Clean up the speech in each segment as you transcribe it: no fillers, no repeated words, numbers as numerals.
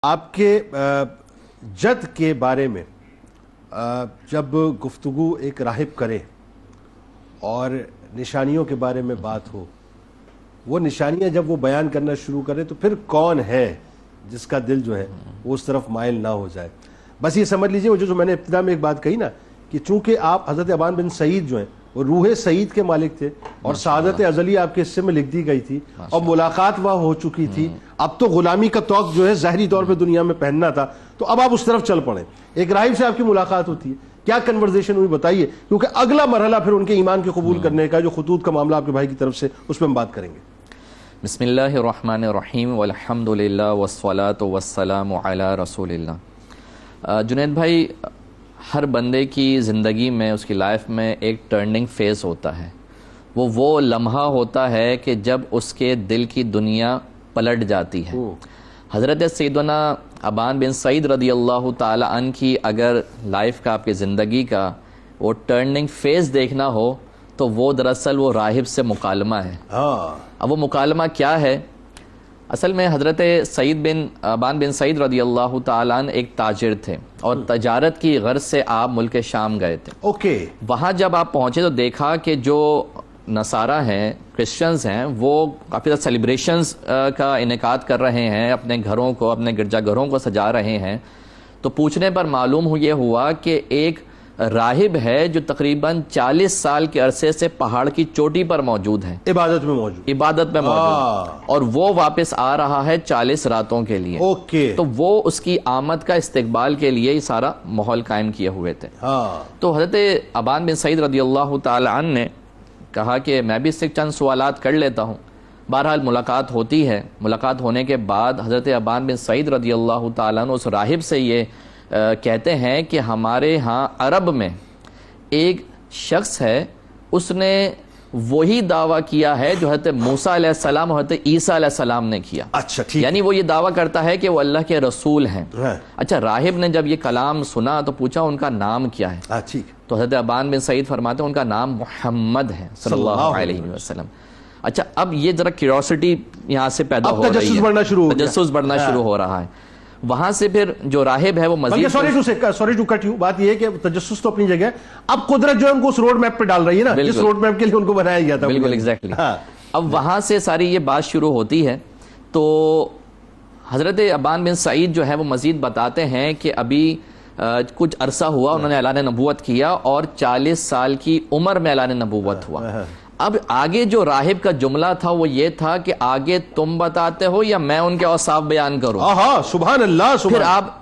آپ کے جد کے بارے میں جب گفتگو ایک راہب کرے اور نشانیوں کے بارے میں بات ہو، وہ نشانیاں جب وہ بیان کرنا شروع کرے تو پھر کون ہے جس کا دل جو ہے وہ اس طرف مائل نہ ہو جائے۔ بس یہ سمجھ لیجئے، وہ جو میں نے ابتدا میں ایک بات کہی نا کہ چونکہ آپ حضرت ابان بن سعید جو ہیں وہ روح سعید کے مالک تھے اور سعادت ازلی آپ کے حصے میں لکھ دی گئی تھی اور ملاقات وہاں ہو چکی تھی، اب تو غلامی کا توق جو ہے ظاہری طور پہ دنیا میں پہننا تھا، تو اب آپ اس طرف چل پڑیں۔ ایک راہب سے آپ کی ملاقات ہوتی ہے، کیا کنورزیشن ہوئی بتائیے، کیونکہ اگلا مرحلہ پھر ان کے ایمان کے قبول کرنے کا جو خطوط کا معاملہ آپ کے بھائی کی طرف سے، اس پہ ہم بات کریں گے۔ بسم اللہ الرحمن الرحیم والحمدللہ والصلاة والسلام علی رسول اللہ۔ جنید بھائی، ہر بندے کی زندگی میں، اس کی لائف میں ایک ٹرننگ فیز ہوتا ہے، وہ لمحہ ہوتا ہے کہ جب اس کے دل کی دنیا پلٹ جاتی ہے۔ حضرت سیدنا ابان بن سعید رضی اللہ تعالی عنہ کی اگر لائف کا، آپ کی زندگی کا وہ ٹرننگ فیز دیکھنا ہو تو وہ دراصل وہ راہب سے مکالمہ ہے۔ اب وہ مکالمہ کیا ہے؟ اصل میں حضرت ابان بن سعید رضی اللہ تعالیٰ عنہ ایک تاجر تھے اور تجارت کی غرض سے آپ ملک شام گئے تھے۔ وہاں جب آپ پہنچے تو دیکھا کہ جو نصارہ ہیں، کرسچنز ہیں، وہ کافی زیادہ سیلیبریشنز کا انعقاد کر رہے ہیں، اپنے گھروں کو، اپنے گرجا گھروں کو سجا رہے ہیں۔ تو پوچھنے پر معلوم یہ ہوا کہ ایک راہب ہے جو تقریباً 40 سال کے عرصے سے پہاڑ کی چوٹی پر موجود ہے، عبادت میں موجود، اور وہ واپس آ رہا ہے 40 راتوں کے لیے۔ تو وہ اس کی آمد کا استقبال کے لیے سارا ماحول قائم کیے ہوئے تھے۔ تو حضرت ابان بن سعید رضی اللہ تعالی عنہ نے کہا کہ میں بھی اس سے چند سوالات کر لیتا ہوں۔ بہرحال ملاقات ہوتی ہے۔ ملاقات ہونے کے بعد حضرت ابان بن سعید رضی اللہ تعالیٰ عنہ اس راہب سے یہ کہتے ہیں کہ ہمارے ہاں عرب میں ایک شخص ہے، اس نے وہی دعویٰ کیا ہے جو حضرت موسیٰ علیہ السلام اور حضرت عیسیٰ علیہ السلام نے کیا۔ یعنی وہ یہ دعویٰ کرتا ہے کہ وہ اللہ کے رسول ہیں۔ اچھا، راہب نے جب یہ کلام سنا تو پوچھا ان کا نام کیا ہے؟ تو حضرت ابان بن سعید فرماتے ہیں ان کا نام محمد ہے صلی اللہ علیہ وسلم۔ اچھا، اب یہ ذرا کیوریوسٹی یہاں سے پیدا ہو رہی ہے، تجسس بڑھنا شروع ہو رہا ہے۔ وہاں سے پھر جو راہب ہے وہ مزید سوری ٹو کٹ یو، بات یہ ہے کہ تجسس تو اپنی جگہ، اب قدرت جو ہے ان کو اس روڈ میپ پہ ڈال رہی ہے نا، جس روڈ میپ کے لیے ان کو بنایا گیا تھا۔ بالکل ایگزیکٹلی۔ اب وہاں سے ساری یہ بات شروع ہوتی ہے۔ تو حضرت ابان بن سعید جو ہے وہ مزید بتاتے ہیں کہ ابھی کچھ عرصہ ہوا انہوں نے اعلان نبوت کیا اور 40 سال کی عمر میں اعلان نبوت ہوا۔ اب آگے جو راہب کا جملہ تھا وہ یہ تھا کہ آگے تم بتاتے ہو یا میں ان کے اوصاف بیان کروں؟ سبحان اللہ۔ پھر آپ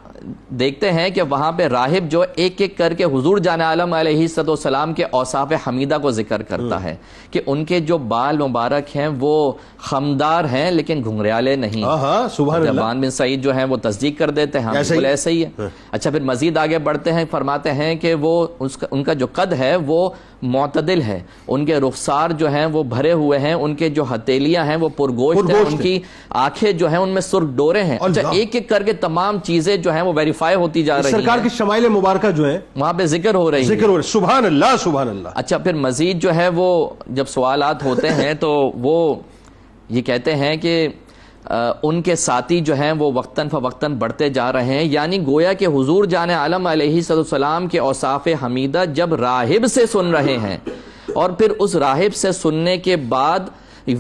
دیکھتے ہیں کہ وہاں پہ راہب جو ایک ایک کر کے حضور جان عالم علیہ السلام کے اوصاف حمیدہ کو ذکر کرتا ہے کہ ان کے جو بال مبارک ہیں وہ خمدار ہیں لیکن گھنگریالے نہیں۔ ابان بن سعید جو ہیں وہ تصدیق کر دیتے ہیں، بالکل ایسے ہی ہے۔ اچھا، پھر مزید آگے بڑھتے ہیں، فرماتے ہیں کہ وہ ان کا جو قد ہے وہ معتدل ہے، ان کے رخسار جو ہیں وہ بھرے ہوئے ہیں، ان کے جو ہتھیلیاں ہیں وہ پرگوشت ہیں، ان کی آنکھیں جو ہیں ان میں سرخ ڈورے ہیں۔ اچھا، ایک ایک کر کے تمام چیزیں جو ہیں وہ ویریفائی ہوتی جا رہی ہیں، سرکار کی شمائل مبارکہ جو ہے وہاں پہ ذکر ہو رہی ہے۔ سبحان اللہ سبحان اللہ۔ اچھا، پھر مزید جو ہے وہ جب سوالات ہوتے ہیں تو وہ یہ کہتے ہیں کہ ان کے ساتھی جو ہیں وہ وقتاً فوقتاً بڑھتے جا رہے ہیں، یعنی گویا کہ حضور جان عالم علیہ السلام کے اوصاف حمیدہ جب راہب سے سن رہے ہیں اور پھر اس راہب سے سننے کے بعد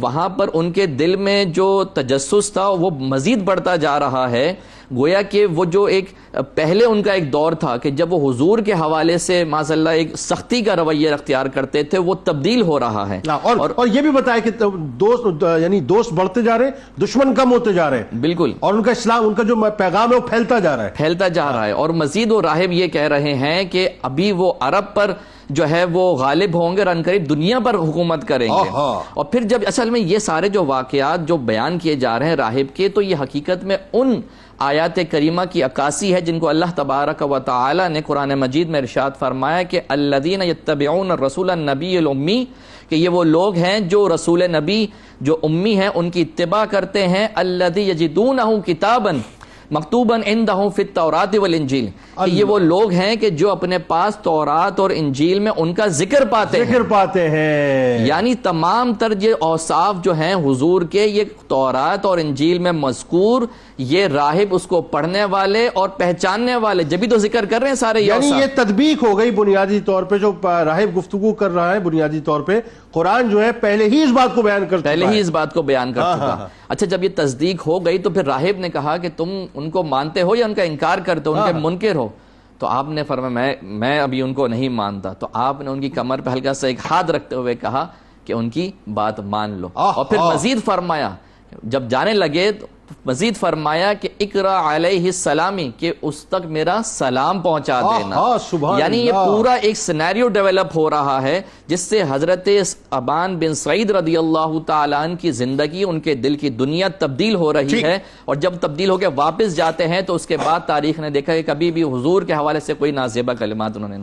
وہاں پر ان کے دل میں جو تجسس تھا وہ مزید بڑھتا جا رہا ہے۔ گویا کہ وہ جو ایک پہلے ان کا ایک دور تھا کہ جب وہ حضور کے حوالے سے معاذ اللہ ایک سختی کا رویہ اختیار کرتے تھے، وہ تبدیل ہو رہا ہے۔ اور یہ بھی بتایا کہ دوست بڑھتے جا رہے ہیں، دشمن کم ہوتے جا رہے ہیں۔ بالکل۔ اور ان کا اسلام، ان کا جو پیغام ہے وہ پھیلتا جا رہا ہے۔ اور مزید وہ راہب یہ کہہ رہے ہیں کہ ابھی وہ عرب پر جو ہے وہ غالب ہوں گے، رن قریب دنیا پر حکومت کریں گے۔ اور پھر جب اصل میں یہ سارے جو واقعات جو بیان کیے جا رہے ہیں راہب کے، تو یہ حقیقت میں ان آیات کریمہ کی عکاسی ہے جن کو اللہ تبارک و تعالی نے قرآن مجید میں ارشاد فرمایا کہ الذین یتبعون الرسول النبی الامی، کہ یہ وہ لوگ ہیں جو رسول نبی جو امی ہیں ان کی اتباع کرتے ہیں، الذی یجدونہ کتابا مکتوباً عندہم فی التوراۃ والانجیل، کہ یہ وہ لوگ ہیں کہ جو اپنے پاس تورات اور انجیل میں ان کا ذکر پاتے ہیں۔ یعنی تمام تر یہ اوصاف جو ہیں حضور کے، یہ تورات اور انجیل میں مذکور، یہ راہب اس کو پڑھنے والے اور پہچاننے والے جبھی تو ذکر کر رہے ہیں سارے یعنی اوصاف۔ یہ تطبیق ہو گئی بنیادی طور پہ، جو راہب گفتگو کر رہا ہے بنیادی طور پہ قرآن جو ہے پہلے ہی اس بات کو بیان کر چکا ہے، پہلے ہی اس بات کو بیان کر چکا۔ اچھا، جب یہ تصدیق ہو گئی تو پھر راہب نے کہا کہ تم ان کو مانتے ہو یا ان کا انکار کرتے ہو، ان کے منکر ہو؟ تو آپ نے فرمایا میں ابھی ان کو نہیں مانتا۔ تو آپ نے ان کی کمر پہ ہلکا سا ایک ہاتھ رکھتے ہوئے کہا کہ ان کی بات مان لو، اور پھر مزید فرمایا، جب جانے لگے تو مزید فرمایا کہ اقرا علیہ السلامی، کہ اس تک میرا سلام پہنچا دینا۔ یعنی یہ پورا ایک سینیریو ڈیولپ ہو رہا ہے جس سے حضرت ابان بن سعید رضی اللہ تعالیٰ عنہ کی زندگی، ان کے دل کی دنیا تبدیل ہو رہی ہے، اور جب تبدیل ہو کے واپس جاتے ہیں تو اس کے بعد تاریخ نے دیکھا کہ کبھی بھی حضور کے حوالے سے کوئی نازیبہ کلمات انہوں نے نہیں